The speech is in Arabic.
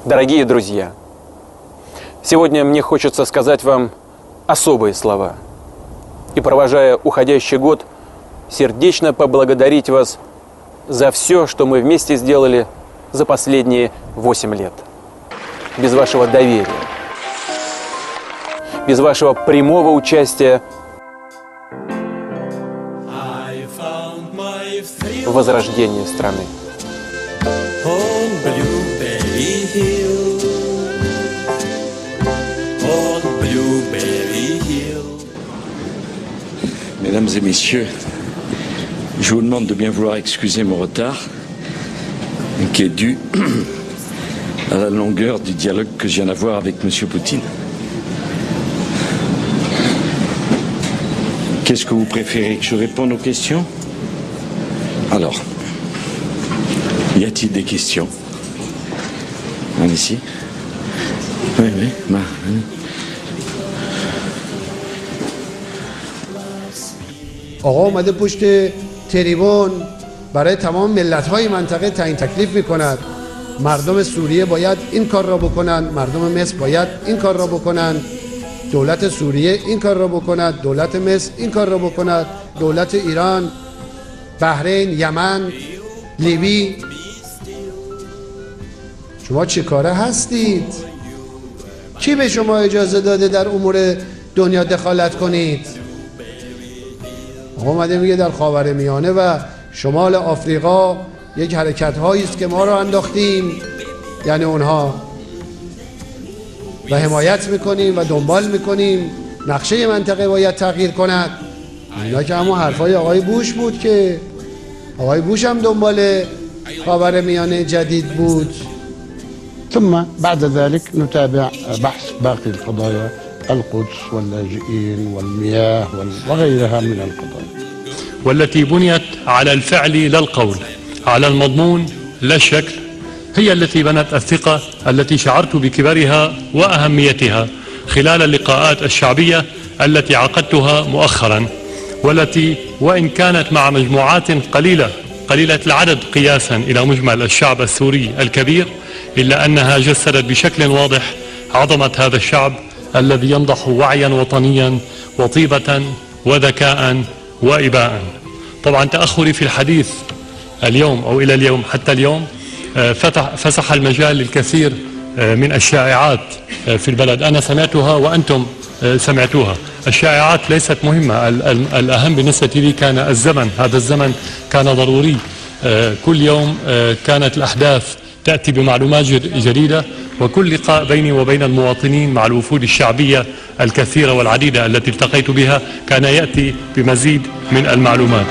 Дорогие друзья, сегодня мне хочется сказать вам особые слова и, провожая уходящий год, сердечно поблагодарить вас за все, что мы вместе сделали за последние 8 лет. Без вашего доверия, без вашего прямого участия в возрождении страны. Mesdames et messieurs, je vous demande de bien vouloir excuser mon retard, qui est dû à la longueur du dialogue que je viens d'avoir avec M. Poutine. Qu'est-ce que vous préférez, que je réponde aux questions? Alors, y a-t-il des questions? Ici. Oui, oui. آقا اومده پشت تریبون برای تمام ملت‌های منطقه تعیین تکلیف می‌کند. مردم سوریه باید این کار را بکنند، مردم مصر باید این کار را بکنند، دولت سوریه این کار را بکند، دولت مصر این کار را بکند، دولت ایران، بحرین، یمن، لیبی. شما چه کاره هستید؟ کی به شما اجازه داده در امور دنیا دخالت کنید؟ اومده میگه در خاورمیانه و شمال آفریقا یک حرکت هایی است که ما رو انداختیم، یعنی اونها، و حمایت میکنیم و دنبال میکنیم نقشه منطقه باید تغییر کند. اینا که همون حرفای آقای بوش بود که آقای بوش هم دنبال خاورمیانه جدید بود. ثم بعد ذلك نتابع بحث باقي القضايا، القدس واللاجئين والمياه وغيرها من القضايا، والتي بنيت على الفعل لا القول، على المضمون لا الشكل، هي التي بنت الثقة التي شعرت بكبرها وأهميتها خلال اللقاءات الشعبية التي عقدتها مؤخرا، والتي وإن كانت مع مجموعات قليلة العدد قياسا إلى مجمل الشعب السوري الكبير، إلا أنها جسدت بشكل واضح عظمة هذا الشعب الذي ينضح وعيا وطنيا وطيبة وذكاء وإباء. طبعا تأخري في الحديث اليوم أو إلى اليوم حتى اليوم فسح المجال للكثير من الشائعات في البلد، أنا سمعتها وأنتم سمعتوها. الشائعات ليست مهمة، الأهم بالنسبة لي كان الزمن، هذا الزمن كان ضروري. كل يوم كانت الأحداث تأتي بمعلومات جديدة، وكل لقاء بيني وبين المواطنين مع الوفود الشعبية الكثيرة والعديدة التي التقيت بها كان يأتي بمزيد من المعلومات.